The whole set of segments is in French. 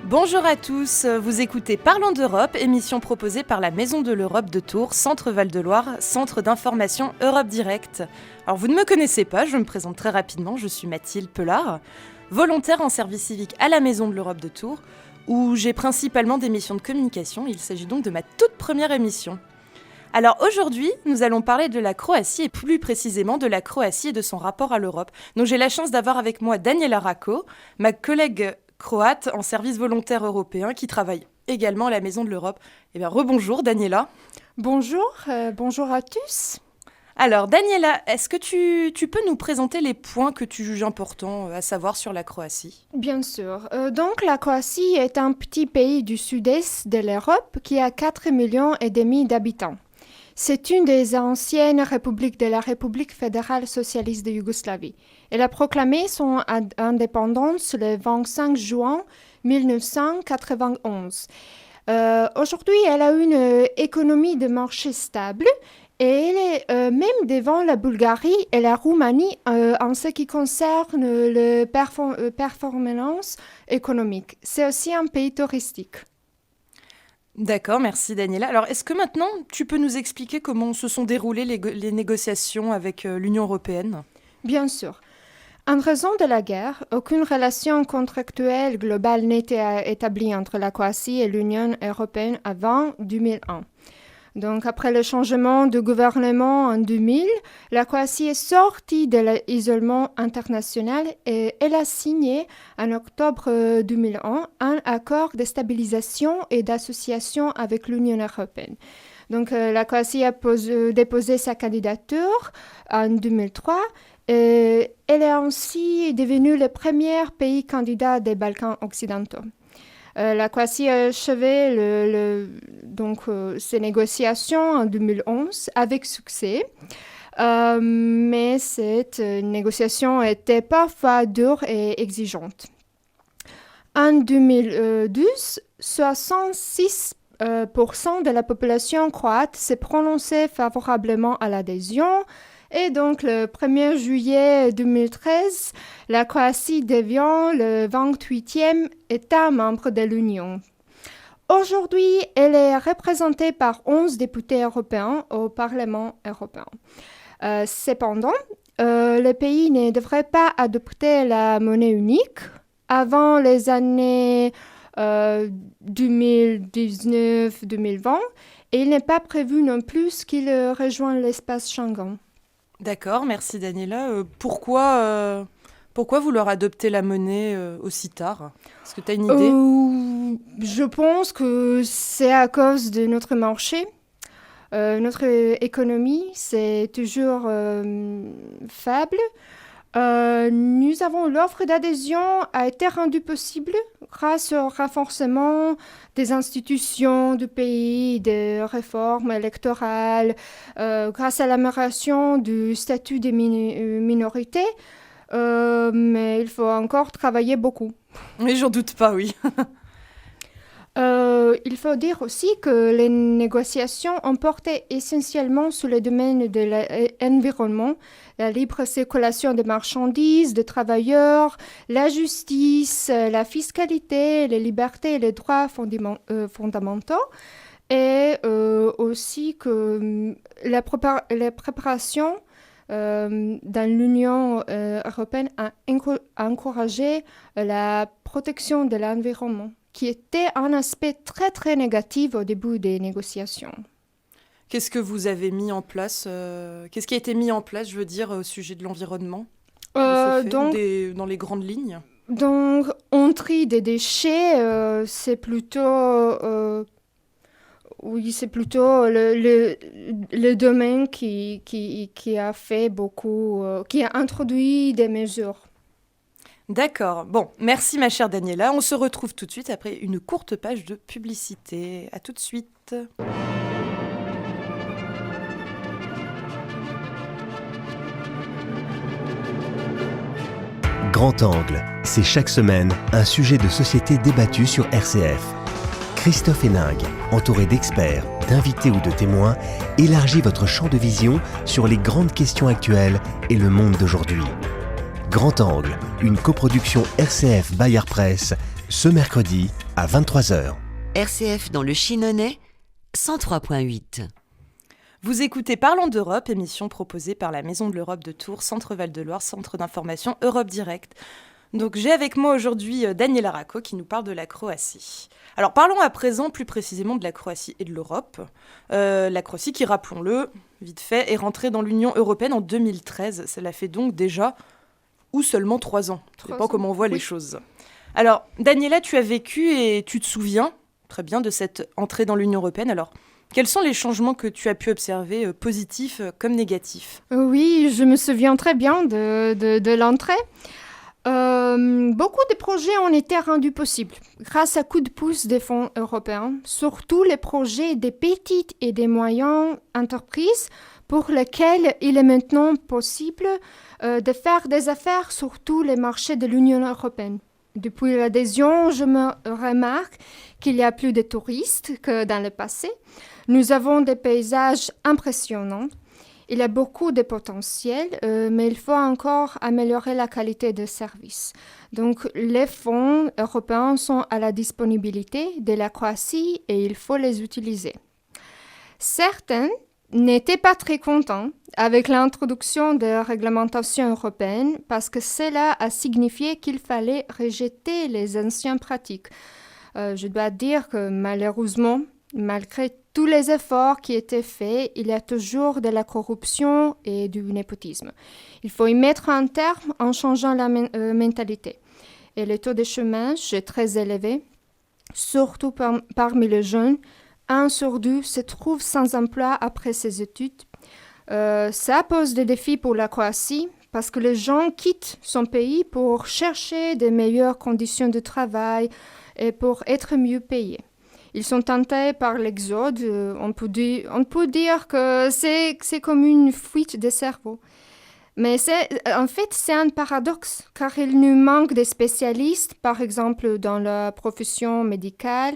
Bonjour à tous, vous écoutez Parlons d'Europe, émission proposée par la Maison de l'Europe de Tours, Centre Val-de-Loire, Centre d'information Europe Direct. Alors vous ne me connaissez pas, je me présente très rapidement, je suis Mathilde Pelard, volontaire en service civique à la Maison de l'Europe de Tours, où j'ai principalement des missions de communication, il s'agit donc de ma toute première émission. Alors aujourd'hui, nous allons parler de la Croatie et plus précisément de la Croatie et de son rapport à l'Europe. Donc j'ai la chance d'avoir avec moi Daniela Rako, ma collègue croate en service volontaire européen qui travaille également à la Maison de l'Europe. Eh bien, rebonjour Daniela. Bonjour, bonjour à tous. Alors Daniela, est-ce que tu peux nous présenter les points que tu juges importants à savoir sur la Croatie ? Bien sûr. Donc la Croatie est un petit pays du sud-est de l'Europe qui a 4,5 millions d'habitants. C'est une des anciennes républiques de la République fédérale socialiste de Yougoslavie. Elle a proclamé son indépendance le 25 juin 1991. Aujourd'hui, elle a une économie de marché stable et elle est même devant la Bulgarie et la Roumanie en ce qui concerne la performance économique. C'est aussi un pays touristique. D'accord, merci Daniela. Alors, est-ce que maintenant, tu peux nous expliquer comment se sont déroulées les négociations avec l'Union européenne ? Bien sûr. En raison de la guerre, aucune relation contractuelle globale n'était établie entre la Croatie et l'Union européenne avant 2001. Donc, après le changement de gouvernement en 2000, la Croatie est sortie de l'isolement international et elle a signé en octobre 2001 un accord de stabilisation et d'association avec l'Union européenne. Donc, la Croatie a déposé sa candidature en 2003. Elle est ainsi devenue le premier pays candidat des Balkans occidentaux. La Croatie a achevé ces négociations en 2011 avec succès, mais cette négociation était parfois dure et exigeante. En 2012, 66% de la population croate s'est prononcée favorablement à l'adhésion. Et donc, le 1er juillet 2013, la Croatie devient le 28e État membre de l'Union. Aujourd'hui, elle est représentée par 11 députés européens au Parlement européen. Cependant, le pays ne devrait pas adopter la monnaie unique avant les années 2019-2020 et il n'est pas prévu non plus qu'il rejoigne l'espace Schengen. D'accord, merci Daniela. Pourquoi vouloir adopter la monnaie aussi tard ? Est-ce que tu as une idée ? Je pense que c'est à cause de notre marché. Notre économie, c'est toujours faible. Nous avons l'offre d'adhésion a été rendue possible grâce au renforcement des institutions du pays, des réformes électorales, grâce à l'amélioration du statut des minorités, mais il faut encore travailler beaucoup. Mais j'en doute pas, oui. Il faut dire aussi que les négociations ont porté essentiellement sur le domaine de l'environnement, la libre circulation des marchandises, des travailleurs, la justice, la fiscalité, les libertés et les droits fondamentaux, et aussi que la préparation dans l'Union européenne a encouragé la protection de l'environnement, qui était un aspect très très négatif au début des négociations. Qu'est-ce que vous avez mis en place Qu'est-ce qui a été mis en place, je veux dire, au sujet de l'environnement dans les grandes lignes ? Donc, on trie des déchets, c'est plutôt le domaine qui a fait beaucoup, qui a introduit des mesures. D'accord. Bon, merci ma chère Daniela. On se retrouve tout de suite après une courte page de publicité. À tout de suite. Grand Angle, c'est chaque semaine un sujet de société débattu sur RCF. Christophe Héningue, entouré d'experts, d'invités ou de témoins, élargit votre champ de vision sur les grandes questions actuelles et le monde d'aujourd'hui. Grand Angle, une coproduction RCF Bayard Presse, ce mercredi à 23h. RCF dans le Chinonais, 103.8. Vous écoutez Parlons d'Europe, émission proposée par la Maison de l'Europe de Tours, Centre Val-de-Loire, Centre d'information Europe Direct. Donc j'ai avec moi aujourd'hui Daniela Racco qui nous parle de la Croatie. Alors parlons à présent plus précisément de la Croatie et de l'Europe. La Croatie qui, rappelons-le, vite fait, est rentrée dans l'Union européenne en 2013. Cela fait donc déjà seulement 3 ans. Ça dépend comment on voit les choses. Alors Daniela, tu as vécu et tu te souviens très bien de cette entrée dans l'Union européenne. Alors quels sont les changements que tu as pu observer, positifs comme négatifs ? Oui, je me souviens très bien de l'entrée. Beaucoup de projets ont été rendus possibles grâce à coup de pouce des fonds européens, surtout les projets des petites et des moyennes entreprises pour lesquelles il est maintenant possible de faire des affaires sur tous les marchés de l'Union européenne. Depuis l'adhésion, je me remarque qu'il y a plus de touristes que dans le passé. Nous avons des paysages impressionnants. Il y a beaucoup de potentiel, mais il faut encore améliorer la qualité de service. Donc, les fonds européens sont à la disponibilité de la Croatie et il faut les utiliser. Certains n'étaient pas très contents avec l'introduction de réglementations européennes parce que cela a signifié qu'il fallait rejeter les anciennes pratiques. Je dois dire que malheureusement, malgré tous les efforts qui étaient faits, il y a toujours de la corruption et du népotisme. Il faut y mettre un terme en changeant la mentalité. Et le taux de chômage est très élevé, surtout parmi les jeunes. 1 sur 2 se trouve sans emploi après ses études. Ça pose des défis pour la Croatie parce que les gens quittent son pays pour chercher de meilleures conditions de travail et pour être mieux payés. Ils sont tentés par l'exode. On peut dire que c'est comme une fuite des cerveaux. Mais en fait, c'est un paradoxe, car il nous manque des spécialistes, par exemple dans la profession médicale,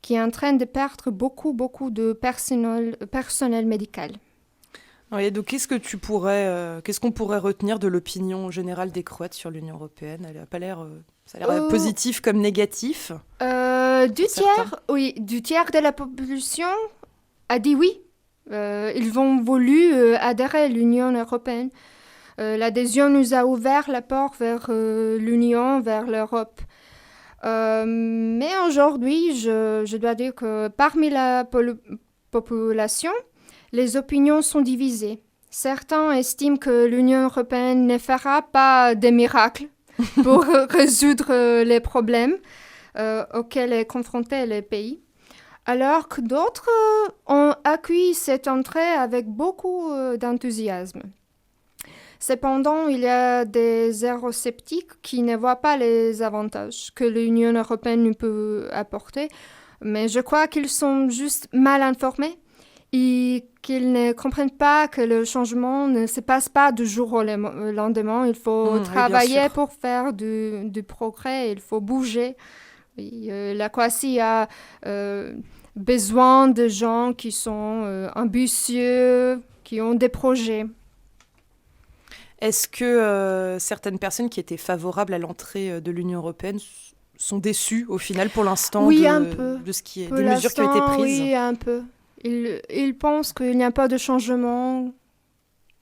qui est en train de perdre beaucoup de personnel médical. Oui, donc qu'est-ce qu'on pourrait retenir de l'opinion générale des Croates sur l'Union européenne ? Elle a pas l'air, ça a l'air positif comme négatif. Du tiers de la population a dit oui. Ils ont voulu adhérer à l'Union européenne. L'adhésion nous a ouvert la porte vers l'Union, vers l'Europe. Mais aujourd'hui, je dois dire que parmi la population, les opinions sont divisées. Certains estiment que l'Union européenne ne fera pas des miracles pour résoudre les problèmes auxquels est confronté le pays, alors que d'autres ont accueilli cette entrée avec beaucoup d'enthousiasme. Cependant, il y a des eurosceptiques qui ne voient pas les avantages que l'Union européenne nous peut apporter, mais je crois qu'ils sont juste mal informés et qu'ils ne comprennent pas que le changement ne se passe pas du jour au lendemain. Il faut travailler pour faire du progrès, il faut bouger. La Croatie a besoin de gens qui sont ambitieux, qui ont des projets. Est-ce que certaines personnes qui étaient favorables à l'entrée de l'Union européenne sont déçues au final pour l'instant de ce qui est des mesures qui ont été prises ? Oui, un peu. Ils pensent qu'il n'y a pas de changement.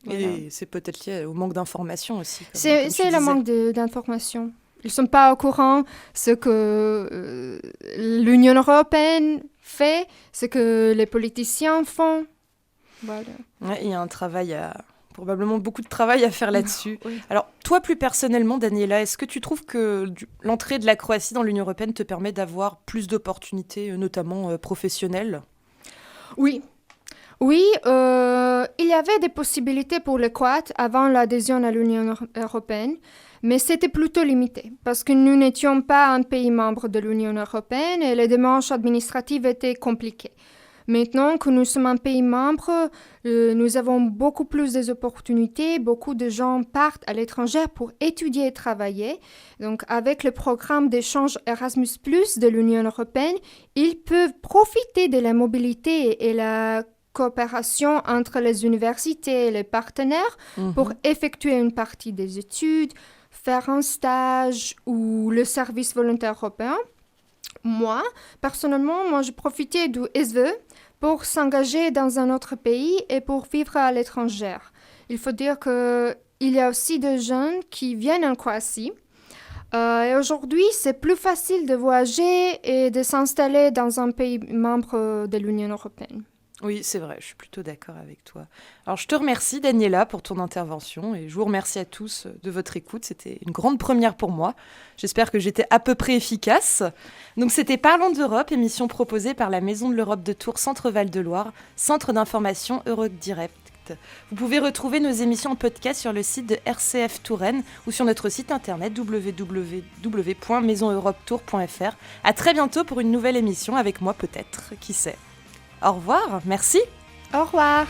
Voilà. Et c'est peut-être lié au manque d'informations aussi. C'est le manque d'informations. Ils ne sont pas au courant de ce que l'Union européenne fait, ce que les politiciens font. Voilà. Ouais, il y a un travail probablement beaucoup de travail à faire là-dessus. Oui. Alors, toi, plus personnellement, Daniela, est-ce que tu trouves que l'entrée de la Croatie dans l'Union européenne te permet d'avoir plus d'opportunités, notamment professionnelles ? Oui. Oui, il y avait des possibilités pour les Croates avant l'adhésion à l'Union européenne, mais c'était plutôt limité parce que nous n'étions pas un pays membre de l'Union européenne et les démarches administratives étaient compliquées. Maintenant que nous sommes un pays membre, nous avons beaucoup plus d'opportunités. Beaucoup de gens partent à l'étranger pour étudier et travailler. Donc, avec le programme d'échange Erasmus+ de l'Union européenne, ils peuvent profiter de la mobilité et la coopération entre les universités et les partenaires pour effectuer une partie des études, faire un stage ou le service volontaire européen. Moi, personnellement, je profitais du SVE pour s'engager dans un autre pays et pour vivre à l'étranger. Il faut dire qu'il y a aussi des jeunes qui viennent en Croatie. Et aujourd'hui, c'est plus facile de voyager et de s'installer dans un pays membre de l'Union européenne. Oui, c'est vrai, je suis plutôt d'accord avec toi. Alors, je te remercie, Daniela, pour ton intervention et je vous remercie à tous de votre écoute. C'était une grande première pour moi. J'espère que j'étais à peu près efficace. Donc, c'était Parlons d'Europe, émission proposée par la Maison de l'Europe de Tours, Centre-Val de Loire, centre d'information Eurodirect. Vous pouvez retrouver nos émissions en podcast sur le site de RCF Touraine ou sur notre site internet www.maisoneuropetour.fr. À très bientôt pour une nouvelle émission avec moi peut-être, qui sait. Au revoir, merci. Au revoir.